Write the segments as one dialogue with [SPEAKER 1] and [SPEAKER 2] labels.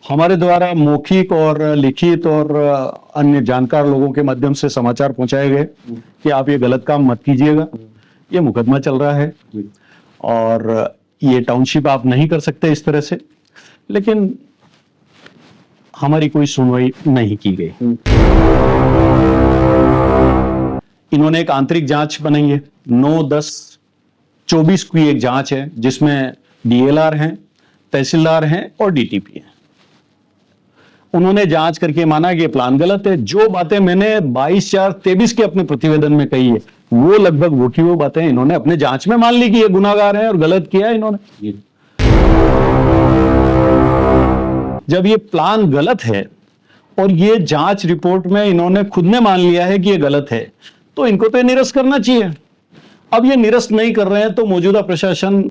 [SPEAKER 1] हमारे द्वारा मौखिक और लिखित और अन्य जानकार लोगों के माध्यम से समाचार पहुंचाए गए कि आप ये गलत काम मत कीजिएगा, ये मुकदमा चल रहा है और ये टाउनशिप आप नहीं कर सकते इस तरह से। लेकिन हमारी कोई सुनवाई नहीं की गई। इन्होंने एक आंतरिक जांच बनाई है, 9-10-24 की एक जांच है जिसमें डीएलआर हैं, तहसीलदार हैं और डीटीपी हैं। उन्होंने जांच करके माना कि ये प्लान गलत है। जो बातें मैंने 22/4/23 के अपने प्रतिवेदन में कही है वो लगभग वो की वो बातें इन्होंने अपने जांच में मान ली कि ये गुनाहगार हैं और गलत किया है इन्होंने। जब ये प्लान गलत है और ये जांच रिपोर्ट में इन्होंने खुद ने मान लिया है कि ये गलत है, तो इनको तो निरस्त करना चाहिए। अब ये निरस्त नहीं कर रहे हैं तो मौजूदा प्रशासन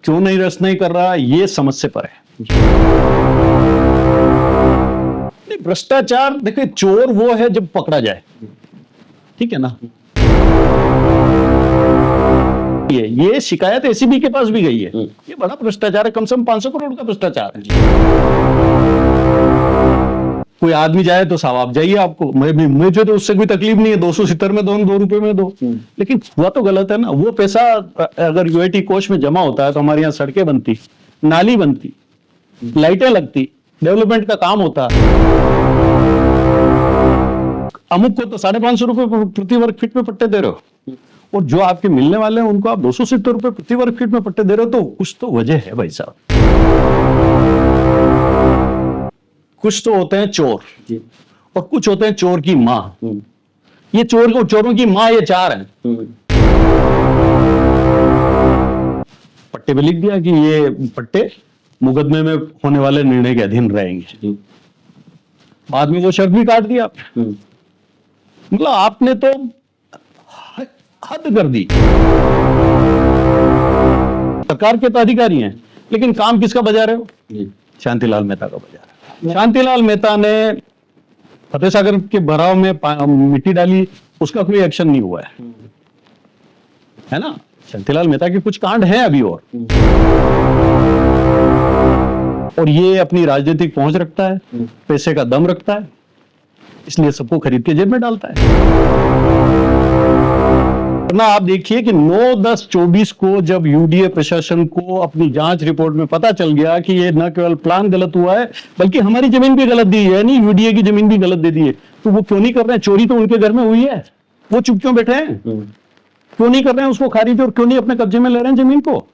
[SPEAKER 1] क्यों नहीं निरस्त नहीं कर रहा, ये समझ से परे है। भ्रष्टाचार देखिए, चोर वो है जब पकड़ा जाए, ठीक है ना। ये शिकायत एसीबी के पास भी गई है, ये बड़ा भ्रष्टाचार है, कम से कम 500 करोड़ का भ्रष्टाचार है। कोई आदमी जाए तो साहब आप जाइए, आपको मुझे तो उससे कोई तकलीफ नहीं है, 270 में दो, 2 रुपए में दो, लेकिन हुआ तो गलत है ना। वो पैसा अगर यूआईटी कोष में जमा होता है तो हमारे यहाँ सड़कें बनती, नाली बनती, लाइटें लगती, डेवलपमेंट का काम होता। अमुक को तो 550 रुपए प्रति वर्ग फीट में पट्टे दे रहे हो और जो आपके मिलने वाले हैं उनको आप 270 रुपए प्रति वर्ग फीट में पट्टे दे रहे हो, तो कुछ तो वजह है भाई साहब। कुछ तो होते हैं चोर और कुछ होते हैं चोर की मां। ये चोरों की मां ये 4 हैं। पट्टे पे लिख दिया कि ये पट्टे मुकदमे में होने वाले निर्णय के अधीन रहेंगे। बाद में वो शर्त भी काट दिया। मतलब आपने तो हद कर दी। सरकार के तो अधिकारी हैं, लेकिन काम किसका बजा रहे हो? शांतिलाल मेहता का बजा रहे हो। शांतिलाल मेहता ने फतेह सागर के भराव में मिट्टी डाली, उसका कोई एक्शन नहीं हुआ है ना। शांतिलाल मेहता के कुछ कांड हैं अभी और ये अपनी राजनीतिक पहुंच रखता है, पैसे का दम रखता है, इसलिए सबको खरीद के जेब में डालता है ना। आप देखिए कि 9-10-24 को जब यूडीए प्रशासन को अपनी जांच रिपोर्ट में पता चल गया कि ये न केवल प्लान गलत हुआ है बल्कि हमारी जमीन भी गलत दी है, नहीं यूडीए की जमीन भी गलत दे दी है, तो वो क्यों नहीं कर रहे हैं? चोरी तो उनके घर में हुई है, वो चुप क्यों बैठे हैं? क्यों नहीं कर रहे हैं उसको खारिज और क्यों नहीं अपने कब्जे में ले रहे हैं जमीन को?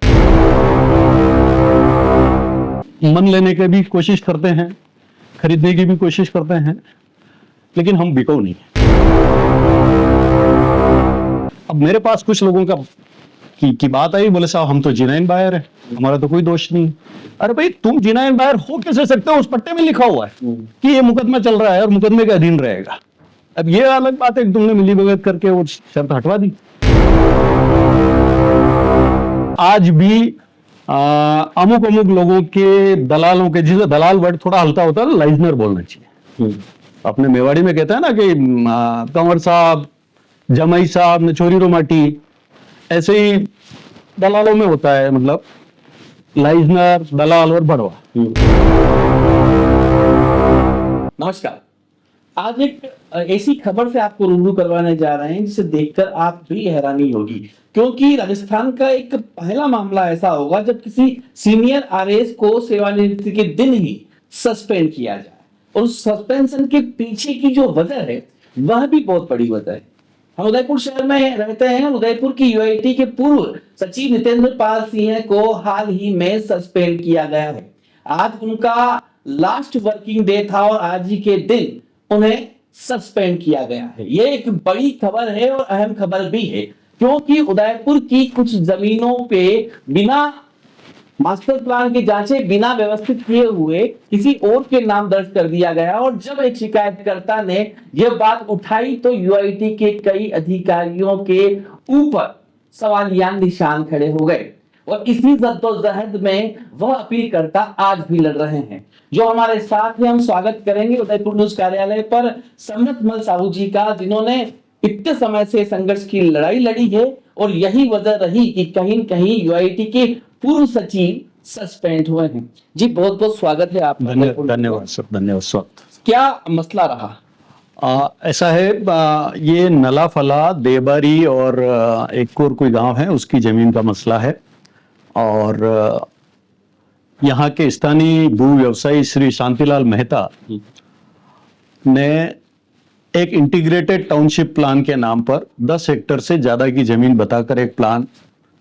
[SPEAKER 1] मन लेने की भी कोशिश करते हैं, खरीदने की भी कोशिश करते हैं, लेकिन हम बिको नहीं। अब मेरे पास कुछ लोगों की बात आई, बोले साहब हम तो जिनाइन बायर है, हमारा तो कोई दोष नहीं। अरे भाई तुम जिनाइन बायर हो कैसे सकते हो? उस पट्टे में लिखा हुआ है कि ये मुकदमा चल रहा है और मुकदमे के अधीन रहेगा। अब ये अलग बात है कि तुमने मिलीभगत करके वो शर्त हटवा दी। आज भी अमुक लोगों के दलालों के, जिसे दलाल वर्ड थोड़ा हल्का होता है, लाइजनर बोलना चाहिए। अपने मेवाड़ी में कहता है ना कि कंवर साहब, जमाई साहब ने चोरी रोमाटी, ऐसे ही दलालों में होता है, मतलब लाइजनर, दलाल और बड़वा।
[SPEAKER 2] नमस्कार। आज एक ऐसी खबर से आपको रूबरू करवाने जा रहे हैं जिसे देखकर आप भी हैरानी होगी, क्योंकि राजस्थान का एक पहला मामला ऐसा होगा जब किसी सीनियर आरएएस को सेवानिवृत्ति के दिन ही सस्पेंड किया जाए, और उस सस्पेंशन के पीछे की जो वजह है वह भी बहुत बड़ी वजह है। हम उदयपुर शहर में रहते हैं। उदयपुर की यूआईटी के पूर्व सचिव नितेंद्र पाल सिंह को हाल ही में सस्पेंड किया गया है। आज उनका लास्ट वर्किंग डे था और आज ही के दिन उन्हें सस्पेंड किया गया है। यह एक बड़ी खबर है और अहम खबर भी है, क्योंकि उदयपुर की कुछ जमीनों पे बिना मास्टर प्लान की जांचें, बिना व्यवस्थित किए हुए किसी और के नाम दर्ज कर दिया गया। और जब एक शिकायतकर्ता ने यह बात उठाई तो यूआईटी के कई अधिकारियों के ऊपर सवालिया निशान खड़े हो गए, और इसी जद्दोजहद में वह अपीलकर्ता आज भी लड़ रहे हैं। जो हमारे साथ हैं, हम स्वागत करेंगे उदयपुर न्यूज कार्यालय पर समृतमल साहू जी का, जिन्होंने इतने समय से संघर्ष की लड़ाई लड़ी है और यही वजह रही कि कहीं न कहीं यूआईटी के पूर्व सचिव सस्पेंड हुए हैं। जी बहुत बहुत स्वागत है आपका।
[SPEAKER 1] धन्यवाद सर, धन्यवाद स्वागत।
[SPEAKER 2] क्या मसला रहा?
[SPEAKER 1] ऐसा है, ये नला फला देबारी और एक और कोई गांव है, उसकी जमीन का मसला है। और यहाँ के स्थानीय भू व्यवसायी श्री शांतिलाल मेहता ने एक इंटीग्रेटेड टाउनशिप प्लान के नाम पर 10 हेक्टेयर से ज्यादा की जमीन बताकर एक प्लान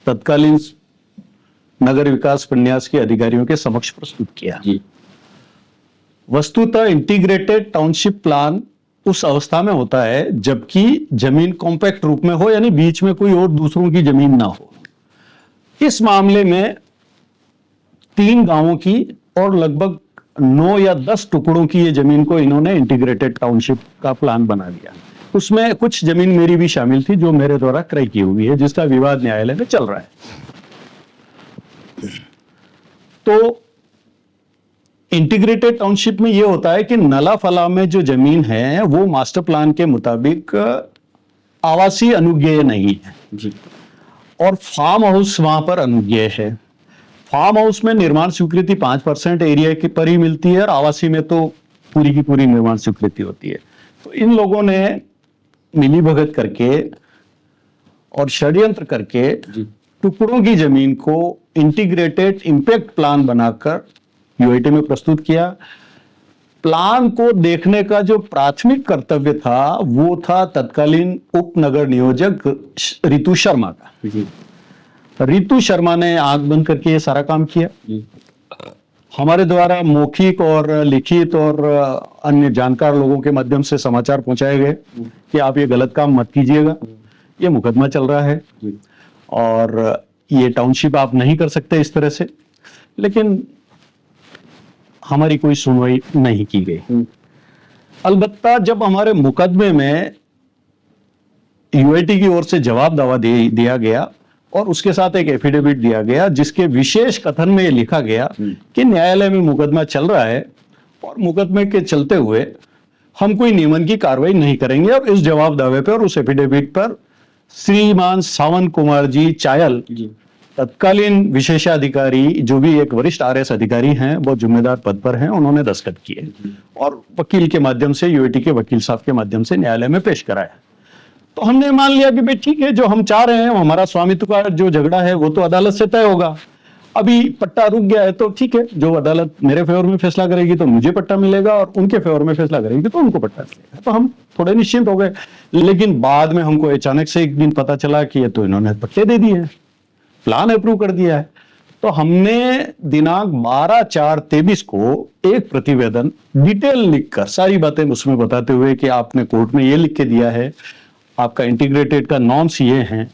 [SPEAKER 1] तत्कालीन नगर विकास प्रन्यास के अधिकारियों के समक्ष प्रस्तुत किया। वस्तुतः इंटीग्रेटेड टाउनशिप प्लान उस अवस्था में होता है जबकि जमीन कॉम्पैक्ट रूप में हो, यानी बीच में कोई और दूसरों की जमीन ना हो। इस मामले में 3 गांवों की और लगभग 9 या 10 टुकड़ों की ये जमीन को इन्होंने इंटीग्रेटेड टाउनशिप का प्लान बना दिया। उसमें कुछ जमीन मेरी भी शामिल थी जो मेरे द्वारा क्रय की हुई है, जिसका विवाद न्यायालय में चल रहा है। तो इंटीग्रेटेड टाउनशिप में यह होता है कि नला फला में जो जमीन है वो मास्टर प्लान के मुताबिक आवासीय अनुज्ञेय नहीं है जी, और फार्म हाउस वहां पर अनुज्ञेय है। फार्म हाउस में निर्माण स्वीकृति 5% एरिया के पर ही मिलती है और आवासीय में तो पूरी की पूरी निर्माण स्वीकृति होती है। तो इन लोगों ने मिलीभगत करके और षड्यंत्र करके टुकड़ों की जमीन को इंटीग्रेटेड इंपैक्ट प्लान बनाकर यूआईटी में प्रस्तुत किया। प्लान को देखने का जो प्राथमिक कर्तव्य था वो था तत्कालीन उप नगर नियोजक रितु शर्मा का। रितु शर्मा ने आंख बंद करके ये सारा काम किया। हमारे द्वारा मौखिक और लिखित और अन्य जानकार लोगों के माध्यम से समाचार पहुंचाए गए कि आप ये गलत काम मत कीजिएगा, ये मुकदमा चल रहा है और ये टाउनशिप आप नहीं कर सकते इस तरह से। लेकिन हमारी कोई सुनवाई नहीं की गई। अलबत्ता जब हमारे मुकदमे में यूआईटी की ओर से जवाब दावा दिया गया और उसके साथ एक एफिडेविट दिया गया जिसके विशेष कथन में ये लिखा गया कि न्यायालय में मुकदमा चल रहा है और मुकदमे के चलते हुए हम कोई नियमन की कार्रवाई नहीं करेंगे, और इस जवाब दावे पर और उस एफिडेविट पर श्रीमान सावन कुमार जी चायल तत्कालीन विशेषाधिकारी जो भी एक वरिष्ठ आरएस अधिकारी हैं, बहुत जिम्मेदार पद पर हैं, उन्होंने दस्तखत किए और वकील के माध्यम से, यूआईटी के वकील साहब के माध्यम से न्यायालय में पेश कराया। तो हमने मान लिया कि भाई ठीक है, जो हम चाह रहे हैं, हमारा स्वामित्व का जो झगड़ा है वो तो अदालत से तय होगा। अभी पट्टा रुक गया है तो ठीक है, जो अदालत मेरे फेवर में फैसला करेगी तो मुझे पट्टा मिलेगा और उनके फेवर में फैसला करेगी तो उनको पट्टा मिलेगा। तो हम थोड़े निश्चिंत हो गए। लेकिन बाद में हमको अचानक से एक दिन पता चला कि ये तो इन्होंने पट्टे दे दिए हैं, प्लान अप्रूव कर दिया है। तो हमने दिनांक 12/4/23 को एक प्रतिवेदन डिटेल लिखकर सारी बातें उसमें बताते हुए कि आपने कोर्ट में ये लिख के दिया है, आपका इंटीग्रेटेड का नॉर्म्स ये हैं,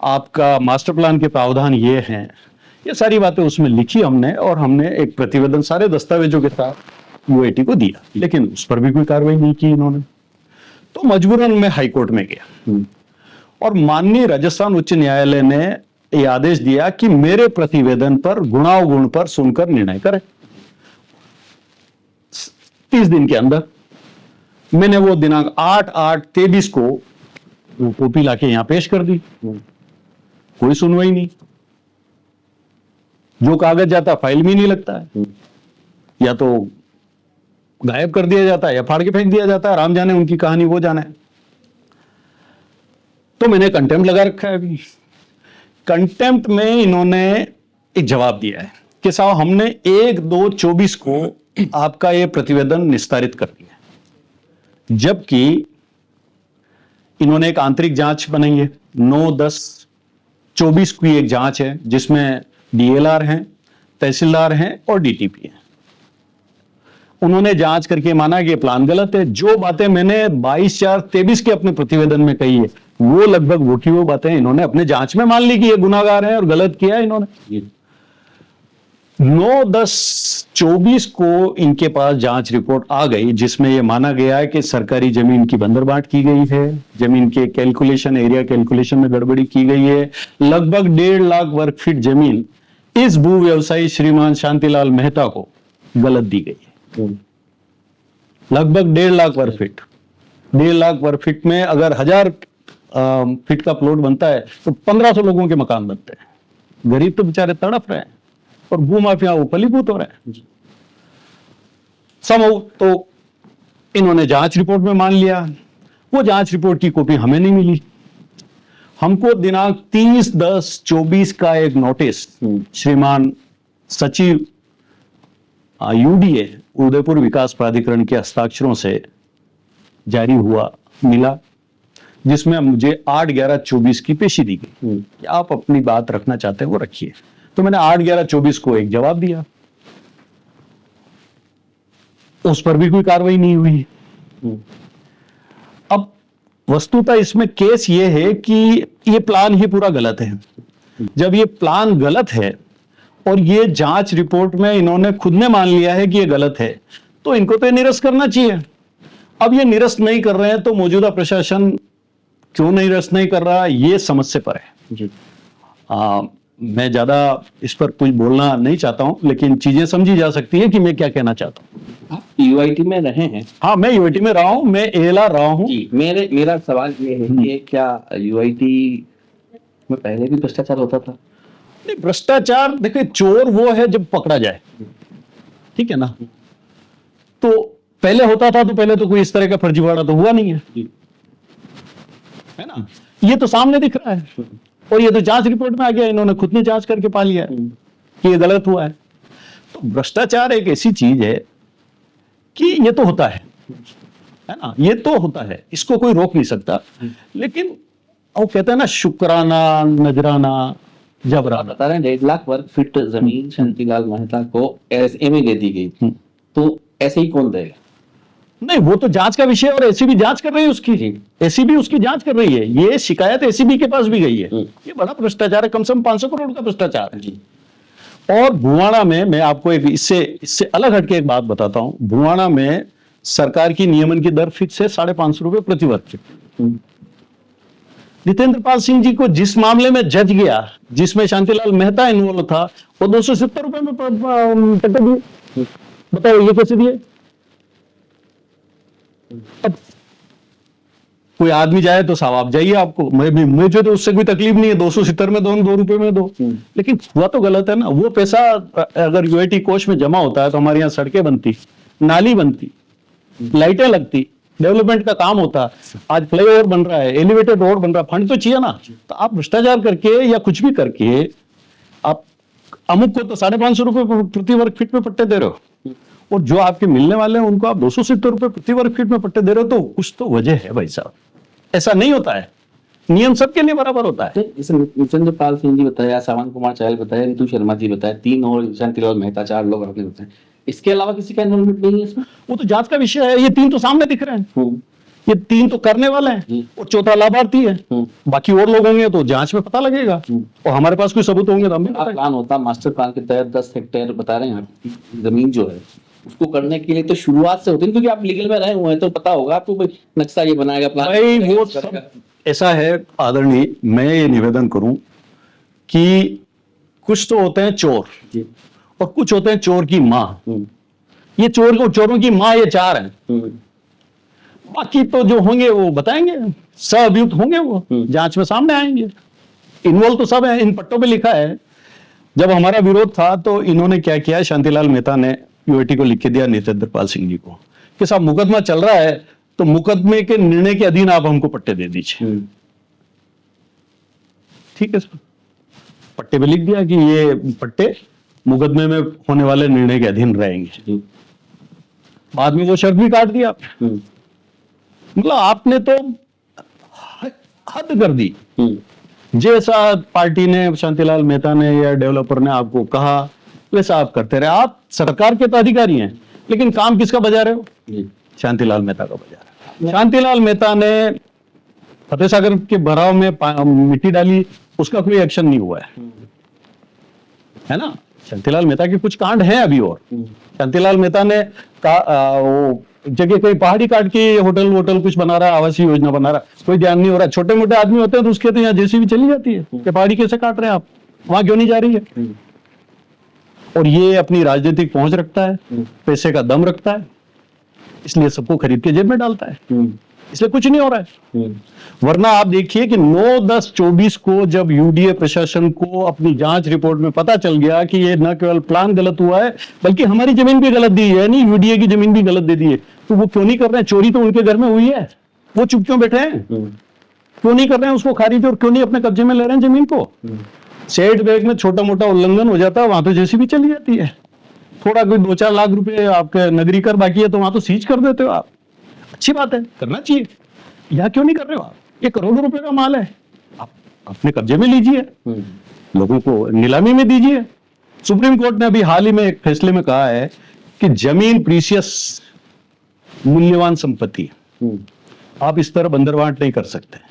[SPEAKER 1] आपका मास्टर प्लान के प्रावधान ये हैं, ये सारी बातें उसमें लिखी हमने और हमने एक प्रतिवेदन सारे दस्तावेजों के साथ यूआईटी को दिया। लेकिन उस पर भी कोई कार्रवाई नहीं की इन्होंने। तो मजबूरन मैं हाईकोर्ट में गया और माननीय राजस्थान उच्च न्यायालय ने ये आदेश दिया कि मेरे प्रतिवेदन पर गुणावगुण पर सुनकर निर्णय करें। 30 दिन के अंदर मैंने वो दिनांक 8/8/23 को वो कॉपी लाके यहां पेश कर दी। कोई सुनवाई नहीं, जो कागज जाता फाइल में नहीं लगता है, या तो गायब कर दिया जाता है या फाड़ के फेंक दिया जाता है। राम जाने उनकी कहानी, वो जाने। तो मैंने कंटेम्प्ट लगा रखा है। अभी कंटेम्प्ट में इन्होंने एक जवाब दिया है कि साहब हमने 1/2/24 को आपका ये प्रतिवेदन निस्तारित कर दिया, जबकि इन्होंने एक आंतरिक जांच बनाई है। 9/10/24 की एक जांच है जिसमें डीएलआर हैं, तहसीलदार हैं और डीटीपी हैं। उन्होंने जांच करके माना कि प्लान गलत है। जो बातें मैंने 22/4/23 के अपने प्रतिवेदन में कही है वो लगभग वो की वो बातें इन्होंने अपने जांच में मान ली कि ये गुनाहगार हैं और गलत किया है इन्होंने। 9/10/24 को इनके पास जांच रिपोर्ट आ गई जिसमें यह माना गया है कि सरकारी जमीन की बंदरबांट की गई है, जमीन के कैलकुलेशन, एरिया कैलकुलेशन में गड़बड़ी की गई है। लगभग 1.5 लाख वर्ग फीट जमीन इस भू व्यवसायी श्रीमान शांतिलाल मेहता को गलत दी गई है। लगभग 1.5 लाख वर्ग फीट। 1.5 लाख वर्ग फीट में अगर 1000 फीट का प्लॉट बनता है तो 1500 लोगों के मकान बनते हैं। गरीब तो बेचारे तड़प रहे हैं और भू माफिया वो फलीभूत हो रहे हैं।
[SPEAKER 2] जी।
[SPEAKER 1] समूह तो इन्होंने जांच रिपोर्ट में मान लिया, वो जांच रिपोर्ट की कॉपी हमें नहीं मिली। हमको दिनांक 30/10/24 का एक नोटिस श्रीमान सचिव यूडीए उदयपुर विकास प्राधिकरण के हस्ताक्षरों से जारी हुआ मिला, जिसमें मुझे 8/11/24 की पेशी दी गई कि आप अपनी बात रखना चाहते हैं वो रखिए। तो मैंने 8/11/24 को एक जवाब दिया, उस पर भी कोई कार्रवाई नहीं हुई। अब वस्तुतः इसमें केस ये है कि ये प्लान ही पूरा गलत है। जब ये प्लान गलत है और ये जांच रिपोर्ट में इन्होंने खुद ने मान लिया है कि ये गलत है, तो इनको तो ये निरस्त करना चाहिए। अब ये निरस्त नहीं कर रहे हैं तो मौजूदा प्रशासन क्यों निरस्त नहीं कर रहा, ये समझ से परे है।
[SPEAKER 2] जी।
[SPEAKER 1] मैं ज्यादा इस पर कुछ बोलना नहीं चाहता हूं, लेकिन चीजें समझी जा सकती है कि मैं क्या कहना चाहता हूं।
[SPEAKER 2] आप यूआईटी में रहे हैं।
[SPEAKER 1] हाँ, मैं यूआईटी में रहा हूं, मैं एएलआर रहा हूं।
[SPEAKER 2] जी, मेरा सवाल ये है कि क्या यूआईटी में पहले भी भ्रष्टाचार होता था?
[SPEAKER 1] नहीं, भ्रष्टाचार देखिए, चोर वो है जब पकड़ा जाए, ठीक है ना। तो पहले होता था तो पहले तो कोई इस तरह का फर्जीवाड़ा तो हुआ नहीं है ना। ये तो सामने दिख रहा है और ये तो जांच रिपोर्ट में आ गया, इन्होंने खुद ने जांच करके पा लिया है कि ये गलत हुआ है। तो भ्रष्टाचार एक ऐसी चीज है कि ये तो होता है ना, ये तो होता है, इसको कोई रोक नहीं सकता। लेकिन वो कहते हैं ना, शुक्राना, नजराना, जबराना।
[SPEAKER 2] बता रहे हैं 1.5 लाख वर्ग फीट जमीन शांतिलाल मेहता को एसएमए दे दी गई, तो ऐसे ही कौन देगा?
[SPEAKER 1] नहीं, वो तो जांच का विषय है और एसीबी जांच कर रही है उसकी। एसीबी उसकी जांच कर रही है। ये शिकायत एसीबी के पास भी गई है। ये बड़ा भ्रष्टाचार है, कम से कम 500 करोड़ का भ्रष्टाचार है। और भुवाणा में मैं आपको एक इससे अलग हटके एक बात बताता हूं। भुवाणा में सरकार की नियमन की दर फिक्स है 550 रुपए प्रति वर्ग फीट। नितेंद्र पाल सिंह जी को जिस मामले में जज गया, जिसमें शांतिलाल मेहता इन्वॉल्व था, वो 270 रुपए में पट्टे दिए। बताओ ये कैसे दिए? अब कोई आदमी जाए तो साहब आप जाइए, आपको मुझे तो उससे कोई तकलीफ नहीं है, 270 में दो, 2 रुपए में दो। लेकिन हुआ तो गलत है ना। वो पैसा अगर यूआईटी कोष में जमा होता है तो हमारे यहाँ सड़कें बनती, नाली बनती, लाइटें लगती, डेवलपमेंट का काम होता। आज फ्लाईओवर बन रहा है, एलिवेटेड रोड बन रहा है, फंड तो चाहिए ना। तो आप भ्रष्टाचार करके या कुछ भी करके आप अमुक को तो 550 रुपए प्रति वर्ग फीट में पट्टे दे रहे हो, और जो आपके मिलने वाले हैं उनको आप 270 रुपए प्रति वर्ग फीट में पट्टे दे रहे हो, तो कुछ तो वजह है भाई साहब। ऐसा नहीं होता है, नियम सबके लिए बराबर होता है।
[SPEAKER 2] जैसे नितेंद्र पाल सिंह जी बताया, सावन कुमार चाहल बताया, रितु शर्मा जी बताया, 3 और शांतिलाल मेहता, 4 लोग आपने बताया। इसके अलावा किसी का इन्वॉल्वमेंट नहीं है इसमें? वो
[SPEAKER 1] तो जांच का विषय है। ये 3 तो सामने दिख रहे हैं, ये 3 तो करने वाले हैं और 4था लाभार्थी है। बाकी और लोग होंगे तो जांच में पता लगेगा, और हमारे पास कोई सबूत होंगे तो हम
[SPEAKER 2] प्लान होता। मास्टर प्लान के तहत 10 हेक्टेयर बता रहे हैं जमीन जो है, उसको करने के लिए तो शुरुआत से होती है, क्योंकि आप लीगल में रहे हुए हैं तो पता होगा आपको। नक्शा ये बनाएगा, प्लान
[SPEAKER 1] भाई वो सब ऐसा है। आदरणीय, मैं ये निवेदन करूं कि कुछ तो होते हैं चोर और कुछ होते हैं चोर की मां। ये चोरों की मां ये 4 हैं। बाकी तो जो होंगे वो बताएंगे, सअभियुक्त होंगे, वो जांच में सामने आएंगे। इन्वॉल्व तो सब है। इन पट्टों पे लिखा है। जब हमारा विरोध था तो इन्होंने क्या किया, शांतिलाल मेहता ने यूआईटी को लिख के दिया, नितेंद्र पाल सिंह जी को, कि साहब मुकदमा चल रहा है तो मुकदमे के निर्णय के अधीन आप हमको पट्टे दे दीजिए। ठीक है सर, पट्टे पे लिख दिया कि ये पट्टे मुकदमे में होने वाले निर्णय के अधीन रहेंगे। बाद में वो शर्त भी काट दिया। मतलब आपने तो हद कर दी। जैसा पार्टी ने, शांतिलाल मेहता ने या डेवलपर ने आपको कहा वैसा आप करते रहे। आप सरकार के तो अधिकारी हैं, लेकिन काम किसका बजा रहे हो? शांतिलाल मेहता का बजा रहे हो। शांतिलाल मेहता ने फतेह सागर के भराव में मिट्टी डाली, उसका कोई एक्शन नहीं हुआ है ना। शांतिलाल मेहता के कुछ कांड हैं अभी और। शांतिलाल मेहता ने वो जगह कोई पहाड़ी काट के होटल कुछ बना रहा है, आवासीय योजना बना रहा है, कोई ध्यान नहीं हो रहा। छोटे मोटे आदमी होते हैं तो उसके तो यहाँ जेसीबी चली जाती है कि पहाड़ी कैसे काट रहे हैं आप, वहां क्यों नहीं जा रही है। और ये अपनी राजनीतिक पहुंच रखता है, पैसे का दम रखता है, इसलिए सबको खरीद के जेब में डालता है। इसलिए कुछ नहीं हो रहा है। वरना आप देखिए कि 9/10/24 को जब यूडीए प्रशासन को अपनी जांच रिपोर्ट में पता चल गया कि ये न केवल प्लान गलत हुआ है बल्कि हमारी जमीन भी गलत दी है, नहीं यूडीए की जमीन भी गलत दे दी है, तो वो क्यों नहीं कर रहे हैं? चोरी तो उनके घर में हुई है, वो चुप क्यों बैठे हैं? क्यों नहीं कर रहे हैं उसको खारिज, और क्यों नहीं अपने कब्जे में ले रहे हैं जमीन को? सेट बैग में छोटा मोटा उल्लंघन हो जाता है, वहां तो जेसीबी चली जाती है। थोड़ा कोई 2-4 लाख रुपए आपके नगरी कर बाकी है तो वहां तो सीज कर देते हो आप। अच्छी बात है, करना चाहिए। यहाँ क्यों नहीं कर रहे हो आप? ये करोड़ों रुपए का माल है, आप अपने कब्जे में लीजिए, लोगों को नीलामी में दीजिए। सुप्रीम कोर्ट ने अभी हाल ही में एक फैसले में कहा है कि जमीन प्रीशियस मूल्यवान संपत्ति है, आप इस तरह बंदरबांट नहीं कर सकते।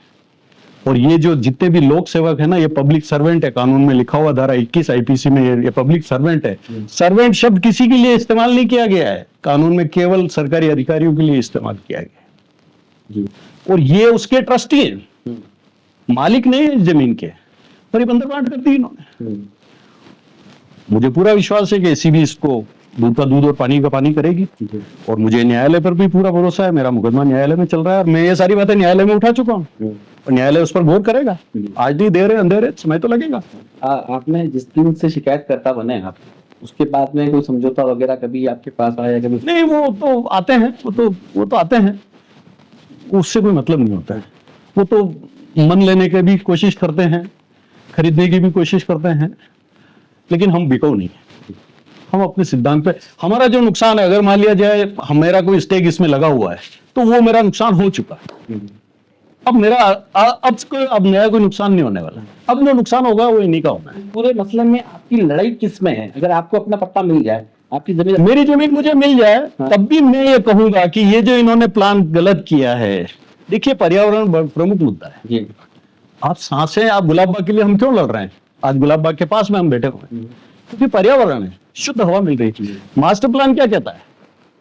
[SPEAKER 1] और ये जो जितने भी लोक सेवक है ना, ये पब्लिक सर्वेंट है, कानून में लिखा हुआ धारा 21 आईपीसी में ये पब्लिक सर्वेंट है। सर्वेंट शब्द किसी के लिए इस्तेमाल नहीं किया गया है कानून में, केवल सरकारी अधिकारियों के लिए इस्तेमाल किया गया है। और ये उसके ट्रस्टी हैं, मालिक नहीं है इस जमीन के, पर ये बंदरबांट कर दी इन्होंने। मुझे पूरा विश्वास है कि एसीबी इसको दूध का दूध और पानी का पानी करेगी, और मुझे न्यायालय पर भी पूरा भरोसा है। मेरा मुकदमा न्यायालय में चल रहा है और मैं ये सारी बातें न्यायालय में उठा चुका हूँ और न्यायालय उस पर गौर करेगा। आज नहीं, देर है अंधेर समय तो लगेगा।
[SPEAKER 2] आपने जिस दिन से शिकायतकर्ता बने आप, उसके बाद में कोई समझौता वगैरह कभी आपके पास आया? कभी
[SPEAKER 1] नहीं, वो तो आते हैं, वो तो आते हैं, उससे कोई मतलब नहीं होता है। वो तो मन लेने की भी कोशिश करते हैं, खरीदने की भी कोशिश करते हैं, लेकिन हम बिकाऊ नहीं है। हम अपने सिद्धांत पे, हमारा जो नुकसान है, अगर मान लिया जाए मेरा कोई स्टेक इसमें लगा हुआ है तो वो मेरा नुकसान हो चुका है। अब मेरा अब नया कोई नुकसान नहीं होने वाला। अब जो नुकसान होगा वो इन्हीं का होना है।
[SPEAKER 2] पूरे मसले में आपकी लड़ाई किस में है? अगर आपको अपना पट्टा मिल जाए, आपकी जमीन,
[SPEAKER 1] मेरी जमीन मुझे मिल जाए, तब भी मैं ये कहूंगा कि ये जो इन्होंने प्लान गलत किया है। देखिए, पर्यावरण प्रमुख मुद्दा है।
[SPEAKER 2] जी,
[SPEAKER 1] आप सांसें, आप गुलाब बाग के लिए हम क्यों लड़ रहे हैं? आज गुलाब बाग के पास में हम बैठे हुए हैं क्योंकि पर्यावरण है, शुद्ध हवा मिल रही है। मास्टर प्लान क्या कहता है?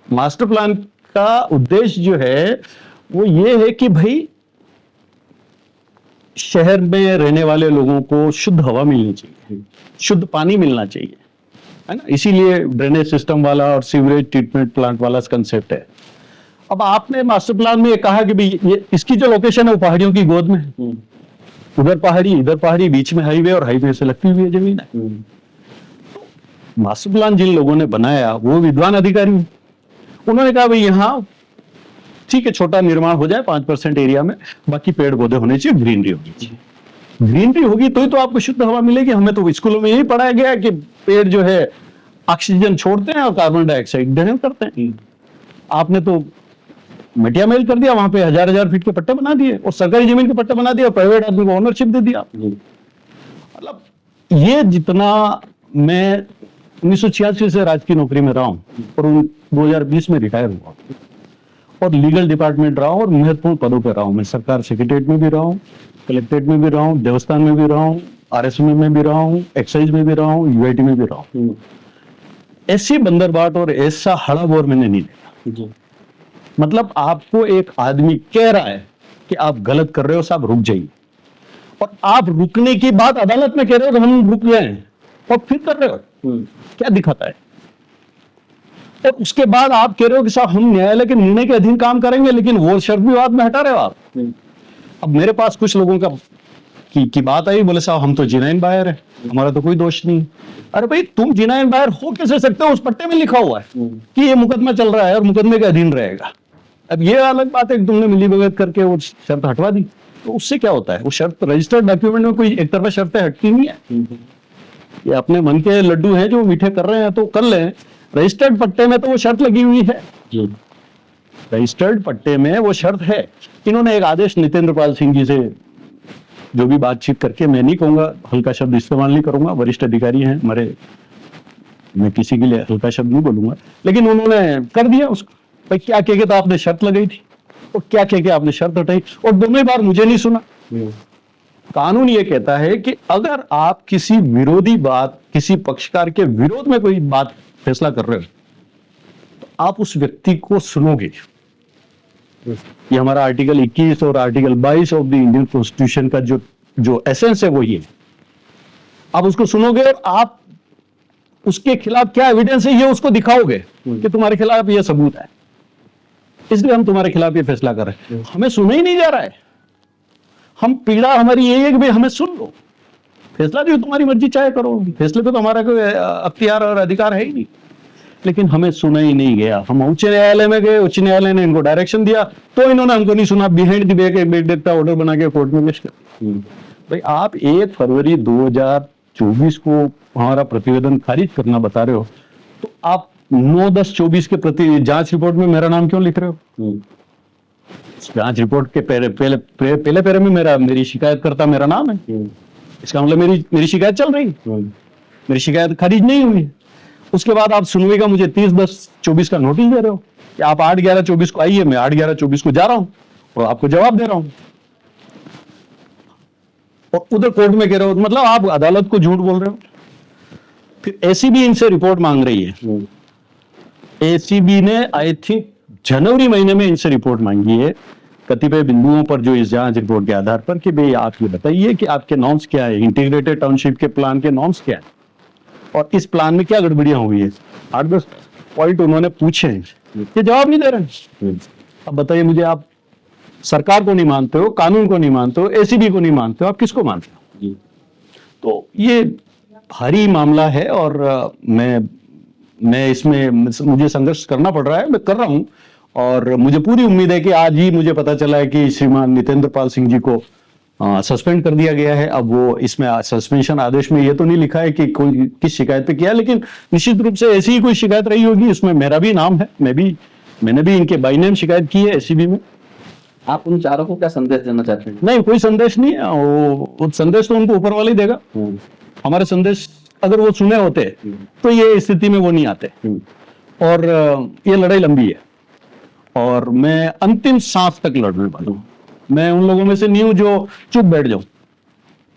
[SPEAKER 1] मास्टर प्लान का उद्देश्य जो है वो ये है कि भाई शहर में रहने वाले लोगों को शुद्ध हवा मिलनी चाहिए, शुद्ध पानी मिलना चाहिए, है ना। इसीलिए ड्रेनेज सिस्टम वाला और सीवरेज ट्रीटमेंट प्लांट वाला कंसेप्ट है। अब आपने मास्टर प्लान में ये कहा कि भाई ये इसकी जो लोकेशन है वो पहाड़ियों की गोद में है, उधर पहाड़ी इधर पहाड़ी, बीच में हाईवे और हाईवे से लगती हुई जमीन है। मास्टर प्लान जिन लोगों ने बनाया वो विद्वान अधिकारी, उन्होंने कहा भाई यहाँ ठीक है, छोटा निर्माण हो जाए 5% एरिया में, बाकी पेड़ पौधे होने चाहिए, ग्रीनरी होनी चाहिए। ग्रीनरी होगी तो ही तो आपको शुद्ध हवा मिलेगी। हमें तो स्कूलों में यही पढ़ाया गया है कि पेड़ जो है ऑक्सीजन छोड़ते हैं और कार्बन डाइऑक्साइड ग्रहण करते हैं। आपने तो मटिया मेल कर दिया, वहां पे 1000 फीट के पट्टे बना दिए और सरकारी जमीन के पट्टे बना दिया, प्राइवेट आदमी को ओनरशिप दे दिया। मतलब ये जितना मैं 1986 से राजकीय नौकरी में रहा हूं और 2020 में रिटायर हुआ और लीगल डिपार्टमेंट रहा हूं और महत्वपूर्ण पदों पर रहा हूं। मैं सरकार सेक्रेटरीट में भी रहा हूं, कलेक्ट्रेट में भी रहा हूं, देवस्थान में भी रहा हूं, आरएसएम में भी रहा हूं, एक्साइज में भी रहा हूं, यूआईटी में भी रहा हूं। ऐसी बंदरबाट और ऐसा हड़ाबोर मैंने नहीं देखा। मतलब आपको एक आदमी कह रहा है कि आप गलत कर रहे हो, साहब रुक जाइए, और आप रुकने की बात अदालत में कह रहे हो कि हम रुक गए हैं और फिर कर रहे हो, क्या दिखाता है? और उसके बाद आप कह रहे हो कि साहब हम न्यायालय के निर्णय के अधीन काम करेंगे, लेकिन वो शर्त भी बाद में हटा रहे हो आप। अब मेरे पास कुछ लोगों का की बात आई, बोले साहब हम तो जिनाइन बायर है, हमारा तो कोई दोष नहीं। अरे भाई, तुम जिनाइन बायर हो कैसे सकते हो? उस पट्टे में लिखा हुआ है कि ये मुकदमा चल रहा है और मुकदमे के अधीन रहेगा। अब ये अलग बात है कि तुमने मिलीभगत करके वो शर्त हटवा दी, तो उससे क्या होता है? वो शर्त रजिस्टर्ड डॉक्यूमेंट में कोई एक तरफा शर्तें हटती नहीं है। ये अपने मन के लड्डू हैं जो मीठे कर रहे हैं तो कर लें। रजिस्टर्ड पट्टे में तो वो शर्त लगी हुई है, रजिस्टर्ड पट्टे में वो शर्त है। इन्होंने एक आदेश नितेंद्र पाल सिंह जी से जो भी बातचीत करके, मैं नहीं कहूंगा, हल्का शब्द इस्तेमाल नहीं करूंगा, वरिष्ठ अधिकारी हैं हमारे, मैं किसी के लिए हल्का शब्द नहीं बोलूंगा, लेकिन उन्होंने कर दिया उसको। भाई क्या कह के तो आपने शर्त लगाई थी और क्या कह के आपने शर्त हटाई, और दोनों ही बार मुझे नहीं सुना। कानून ये कहता है कि अगर आप किसी विरोधी बात, किसी पक्षकार के विरोध में कोई बात फैसला कर रहे हो तो आप उस व्यक्ति को सुनोगे। ये हमारा आर्टिकल 21 और article 22 of the Indian constitution का जो एसेंस है वो ये है। आप उसको सुनोगे और आप उसके खिलाफ क्या एविडेंस है ये उसको दिखाओगे कि तुम्हारे खिलाफ ये सबूत है। इसलिए हम तुम्हारे खिलाफ ये फैसला कर रहे हैं। हमें सुना ही नहीं जा रहा है। हम पीड़ा हमारी यही है कि भाई हमें सुन लो, फैसला जो तुम्हारी मर्जी चाहे करो, फैसले पे तो हमारा कोई अख्तियार और अधिकार है ही नहीं। लेकिन हमें सुना ही नहीं गया। हम उच्च न्यायालय में गए, उच्च न्यायालय ने इनको डायरेक्शन दिया तो इन्होंने हमको नहीं सुना, बिहाइंड द बैक एक बेटा ऑर्डर बना के कोर्ट में पेश कर। भाई आप 1 फरवरी 2024 को हमारा प्रतिवेदन खारिज करना बता रहे हो, तो आप 9/10/24 के प्रति जांच रिपोर्ट में मेरा नाम क्यों लिख रहे हो? जांच रिपोर्ट के पहले पैरे में मेरी शिकायतकर्ता मेरा नाम है। इसका मतलब मेरी शिकायत चल रही है, मेरी शिकायत खारिज नहीं हुई है। उसके बाद आप सुनवाई का मुझे 30/10/24 का नोटिस दे रहे हो कि आप 8/11/24 को आइए। मैं 8/11/24 को जा रहा हूं और आपको जवाब दे रहा हूं, और उधर कोर्ट में कह रहे हो, मतलब आप अदालत को झूठ बोल रहे हो। फिर एसीबी इनसे रिपोर्ट मांग रही है। एसीबी ने आई थिंक जनवरी महीने में इनसे रिपोर्ट मांगी है कतिपय बिंदुओं पर, जो इस जांच रिपोर्ट के आधार पर, कि भाई आप ये बताइए कि आपके नॉर्म्स क्या है, इंटीग्रेटेड टाउनशिप के प्लान के नॉर्म्स क्या है और इस प्लान में क्या गड़बड़ियां हुई है। 8-10 पॉइंट उन्होंने पूछे हैं, ये जवाब नहीं दे रहे। अब बताइए मुझे, आप सरकार को नहीं मानते हो, कानून को नहीं मानते हो, एसीबी को नहीं मानते हो, आप किसको मानते हो? तो ये भारी मामला है और मैं इसमें मुझे संघर्ष करना पड़ रहा है, मैं कर रहा हूं। और मुझे पूरी उम्मीद है कि आज ही मुझे पता चला है कि श्रीमान नितेंद्र पाल सिंह जी को सस्पेंड कर दिया गया है। अब वो इसमें सस्पेंशन आदेश में ये तो नहीं लिखा है कि कोई किस शिकायत पे किया, लेकिन निश्चित रूप से ऐसी ही कोई शिकायत रही होगी, उसमें मेरा भी नाम है। मैंने भी इनके बाई नेम शिकायत की है एसीबी में।
[SPEAKER 2] आप उन चारों को क्या संदेश देना चाहते हैं?
[SPEAKER 1] नहीं, कोई संदेश नहीं है, वो संदेश तो उनको ऊपर वाला ही देगा। हमारे संदेश अगर वो सुने होते तो ये स्थिति में वो नहीं आते। और ये लड़ाई लंबी है और मैं अंतिम सांस तक लड़ने वाला हूं। मैं उन लोगों में से नहीं हूं जो चुप बैठ जाऊं।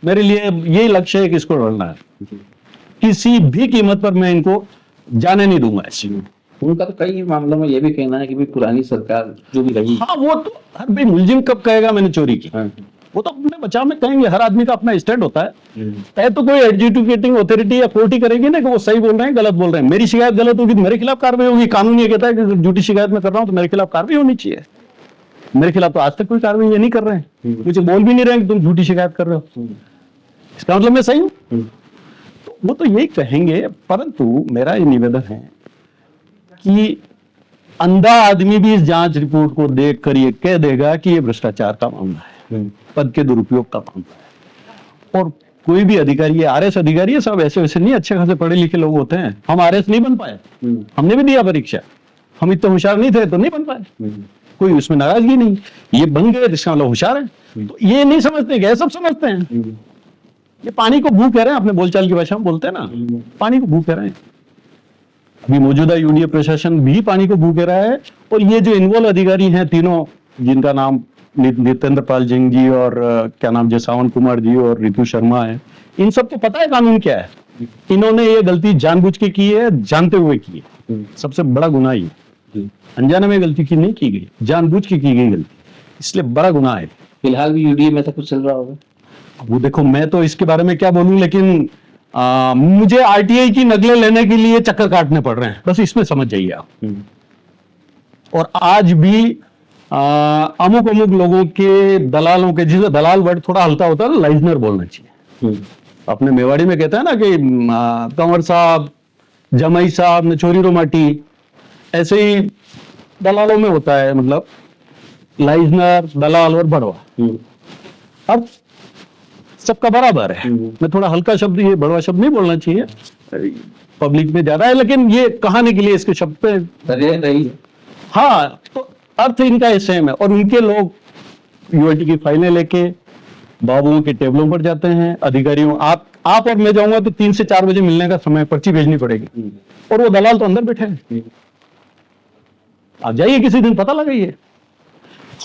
[SPEAKER 1] मेरे लिए यही लक्ष्य है कि इसको लड़ना है, किसी भी कीमत पर मैं इनको जाने नहीं दूंगा ऐसे।
[SPEAKER 2] उनका तो कई मामलों में ये भी कहना है कि भाई पुरानी सरकार जो भी रही,
[SPEAKER 1] हाँ वो तो भाई मुलजिम कब कहेगा मैंने चोरी की, वो तो अपने बचाव में कहेंगे। हर आदमी का अपना स्टैंड होता है। तो कोई एडजुडिकेटिंग अथॉरिटी या कोर्ट ही करेगी ना कि वो सही बोल रहे हैं गलत बोल रहे हैं। मेरी शिकायत गलत होगी तो मेरे खिलाफ कार्रवाई होगी। कानून ये कहता है कि झूठी शिकायत में कर रहा हूं तो मेरे खिलाफ कार्रवाई होनी चाहिए। मेरे खिलाफ तो आज तक कोई कार्रवाई ये नहीं कर रहे हैं, मुझे बोल भी नहीं रहे हैं कि तुम झूठी शिकायत कर रहे हो। इसका मतलब मैं सही हूं? तो वो तो यही कहेंगे, परंतु मेरा ये निवेदन है कि अंधा आदमी भी इस जांच रिपोर्ट को देखकर ये कह देगा कि ये भ्रष्टाचार का मामला है, पद के दुरुपयोग का मामला है। और कोई भी अधिकारी है, आरएस अधिकारी है, सब ऐसे वैसे नहीं, अच्छे खासे पढ़े लिखे लोग होते हैं। हम आरएस नहीं बन पाए, हमने भी दिया परीक्षा, हम इतने होशियार नहीं थे तो नहीं बन पाए, कोई उसमें नाराजगी नहीं। ये बन गए जिसका मतलब होशियार है। तो ये नहीं समझते क्या, सब समझते हैं। ये पानी को भू कह रहे हैं, अपने बोलचाल की भाषा में बोलते हैं ना, पानी को भू कह रहे हैं। अभी मौजूदा यूडीए प्रशासन भी पानी को भू कह रहा है। और ये जो इन्वॉल्व अधिकारी हैं तीनों, जिनका नाम नितेंद्र पाल सिंह जी और क्या नाम जयसावन कुमार जी और रितु शर्मा है, इन सबको पता है कानून क्या है। इन्होंने ये गलती जानबूझ के की है, जानते हुए की है। सबसे बड़ा गुनाह ये, अनजाने में गलती की नहीं की गई, जानबूझ के की गई गलती, इसलिए बड़ा गुनाह है।
[SPEAKER 2] फिलहाल भी यूडीए में ऐसा कुछ चल रहा होगा?
[SPEAKER 1] वो देखो, मैं तो इसके बारे में क्या बोलूं, लेकिन मुझे आरटीआई की नकलें लेने के लिए चक्कर काटने पड़ रहे हैं, बस इसमें समझ जाइए आप। और आज भी अमुक लोगों के दलालों के, जिसे दलाल वर्ड थोड़ा हल्का होता है, लाइजनर बोलना चाहिए। अपने मेवाड़ी में कहता है ना कि कंवर साहब, जमाई साहब ने चोरी रोमाटी, ऐसे ही दलालों में होता है, मतलब लाइजनर, दलाल और बड़वा। अब सबका बराबर है। मैं थोड़ा हल्का शब्द, ये बड़वा शब्द नहीं बोलना चाहिए, पब्लिक में ज्यादा है, लेकिन ये कहानी के लिए इसके शब्द पे
[SPEAKER 2] रही।
[SPEAKER 1] हाँ, तो अर्थ इनका सेम है। और उनके लोग यूएटी की फाइलें लेके बाबुओं के टेबलों पर जाते हैं। अधिकारियों, आप और मैं जाऊंगा तो 3 से 4 बजे मिलने का समय, पर्ची भेजनी पड़ेगी, और वो दलाल तो अंदर बैठे हैं। आप जाइए किसी दिन, पता लगाइए।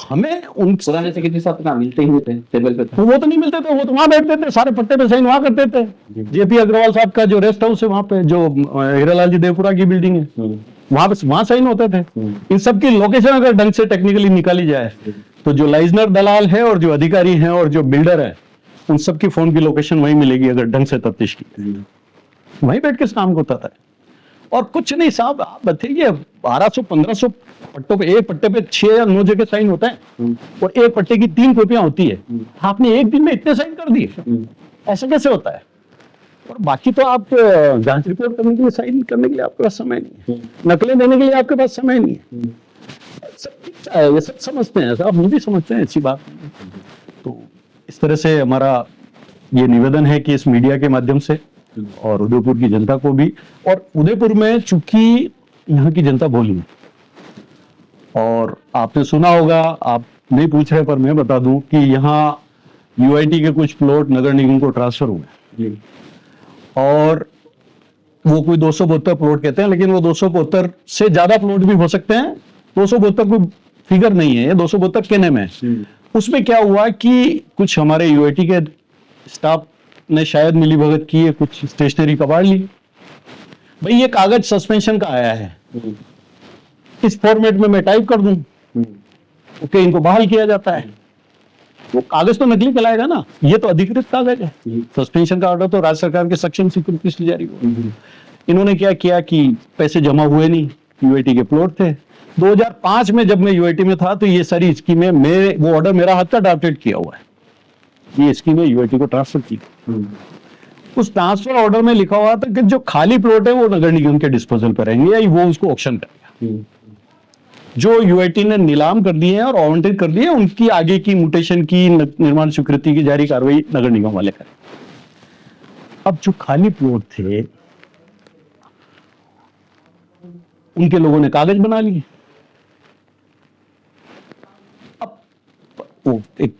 [SPEAKER 1] हमें उन
[SPEAKER 2] पुराने सेक्रेटरी साहब ना मिलते ही थे टेबल पे,
[SPEAKER 1] वो तो नहीं मिलते थे, वो तो वहां बैठते थे, सारे पट्टे पे साइन वहां करते थे। जेपी अग्रवाल साहब का जो रेस्ट हाउस है वहां पे, जो हीरालाल जी देवपुरा की बिल्डिंग है, वहां साइन होते थे। इन सब की लोकेशन अगर ढंग से टेक्निकली निकाली जाए तो जो लाइजनर दलाल है और जो अधिकारी हैं और जो बिल्डर है, उन सब की फोन की लोकेशन वहीं मिलेगी अगर ढंग से तफ्तीश की। वहीं बैठ के काम होता था। और कुछ नहीं साहब, आप बताइए 1200-1500 पट्टों पे, एक पट्टे पे 6 या 9 जगह साइन होता है और एक पट्टे की 3 कॉपियां होती है। आपने एक दिन में इतने साइन कर दिए, ऐसा कैसे होता है? और बाकी तो आप जांच रिपोर्ट करने के लिए, साइन करने के लिए आपके पास समय नहीं है, नकलें देने के लिए आपके पास समय नहीं है। सब ठीक है, ये सब समझते हैं, सब हम भी समझते हैं, अच्छी बात नहीं है। तो इस तरह से हमारा ये निवेदन है कि इस मीडिया के माध्यम से और उदयपुर की जनता को भी, और उदयपुर में चूंकि यहाँ की जनता भोली है, और आपने सुना होगा, आप नहीं पूछ रहे पर मैं बता दूं कि यहाँ यूआईटी के कुछ प्लॉट नगर निगम को ट्रांसफर हुए और वो कोई 272 प्लॉट कहते हैं, लेकिन वो 272 से ज्यादा प्लॉट भी हो सकते हैं। 272 कोई फिगर नहीं है, ये 272 कहने में है। उसमें क्या हुआ कि कुछ हमारे यूआईटी के स्टाफ ने शायद मिलीभगत की है, कुछ स्टेशनरी कबाड़ ली। भाई ये कागज सस्पेंशन का आया है, इस फॉर्मेट में मैं टाइप कर दूं, ओके, इनको बहाल किया जाता है। वो कागज तो नकली कहलाएगा ना, ये तो अधिकृत कागज है। सस्पेंशन का ऑर्डर तो राज्य सरकार के सक्षम स्वीकृति से जारी हुआ। इन्होंने क्या किया कि पैसे जमा हुए नहीं, यूआईटी के प्लॉट थे। 2005 में जब मैं यूआईटी में था तो ये सारी स्कीमें, मैं वो ऑर्डर मेरा हाथ का ड्राफ्टेड किया हुआ है, ये स्कीमें यूआईटी को ट्रांसफर की। उस ट्रांसफर ऑर्डर में लिखा हुआ था कि जो खाली प्लॉट है वो नगर निगम के डिस्पोजल पर रहेंगे या वो उसको ऑक्शन करेगा। जो यूआईटी ने नीलाम कर दिए हैं और आवंटित कर दिए हैं, उनकी आगे की म्यूटेशन की, निर्माण स्वीकृति की जारी कार्रवाई नगर निगम वाले करें। अब जो खाली प्लॉट थे उनके लोगों ने कागज बना लिए। अब वो एक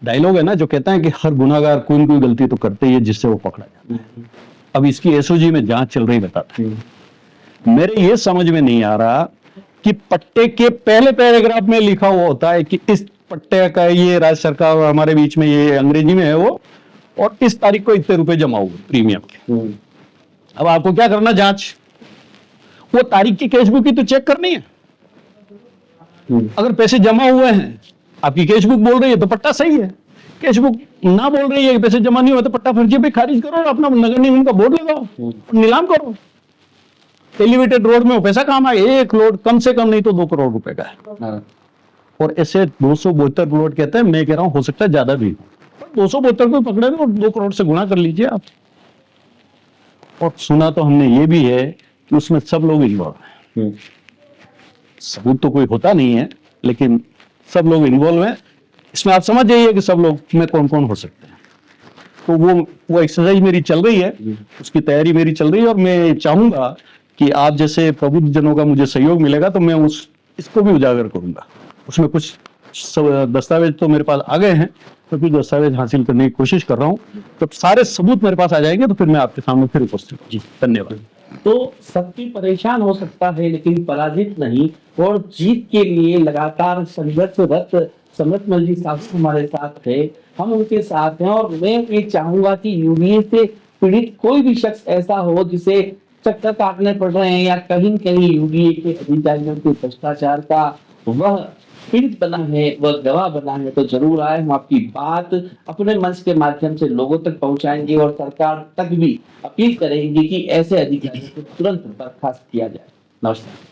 [SPEAKER 1] डायलॉग है ना जो कहता है कि हर गुनाहगार कोई न कोई गलती तो करते ही है जिससे वो पकड़ा जाता है। अब इसकी एसओजी में जांच चल रही, बताता है। मेरे ये समझ में नहीं आ रहा कि पट्टे के पहले पैराग्राफ में लिखा हुआ होता है कि इस पट्टे का ये राज्य सरकार और हमारे बीच में, ये अंग्रेजी में है वो, और इस तारीख को इतने रुपए जमा हुए प्रीमियम के। अब आपको क्या करना, जांच, वो तारीख की कैशबुक ही तो चेक करनी है। अगर पैसे जमा हुए हैं, आपकी कैशबुक बोल रही है तो पट्टा सही है, कैशबुक ना बोल रही है कि पैसे जमा नहीं हुए तो पट्टा फर्जी पे खारिज करो और अपना नगर निगम का बोर्ड लगाओ, नीलाम करो। एलिवेटेड रोड में वो पैसा काम आए, एक लोड कम से कम नहीं तो 2 करोड़ रुपए का है। और ऐसे 272 प्लॉट कहते हैं, मैं कह रहा हूं हो सकता है ज्यादा भी हो, 272 को पकड़े और 2 करोड़ से गुणा कर लीजिए आप। और सुना तो हमने ये भी है कि उसमें सब लोग इन्वॉल्व हैं। सबूत तो कोई होता नहीं है, लेकिन सब लोग इन्वॉल्व हैं इसमें। आप समझ जाइए कि सब लोग में कौन कौन हो सकते हैं। तो वो एक्सरसाइज मेरी चल रही है, उसकी तैयारी मेरी चल रही है, और मैं चाहूंगा कि आप जैसे प्रबुद्ध जनों का मुझे सहयोग मिलेगा तो मैं इसको भी उजागर करूंगा। उसमें कुछ दस्तावेज तो मेरे पास आ गए हैं, तो कुछ दस्तावेज हासिल करने की कोशिश कर रहा हूँ। जब सारे सबूत मेरे पास आ जाएंगे तो फिर मैं आपके सामने फिर उपस्थित हूँ। जी धन्यवाद।
[SPEAKER 2] तो शक्ति परेशान हो सकता है लेकिन पराजित नहीं, और जीत के लिए लगातार संघर्षरत समरथमल जी साहब हमारे साथ थे, हम उनके साथ हैं। और मैं ये चाहूंगा कि यूडीए से पीड़ित कोई भी शख्स ऐसा हो जिसे चक्कर काटने पड़ रहे हैं या कहीं कहीं यूडीए के अधिकारियों के भ्रष्टाचार का वह पीड़ित बना है, वह गवाह बना है, तो जरूर आए। हम आपकी बात अपने मंच के माध्यम से लोगों तक पहुंचाएंगे और सरकार तक भी अपील करेंगे कि ऐसे अधिकारियों को तुरंत बर्खास्त किया जाए। नमस्कार।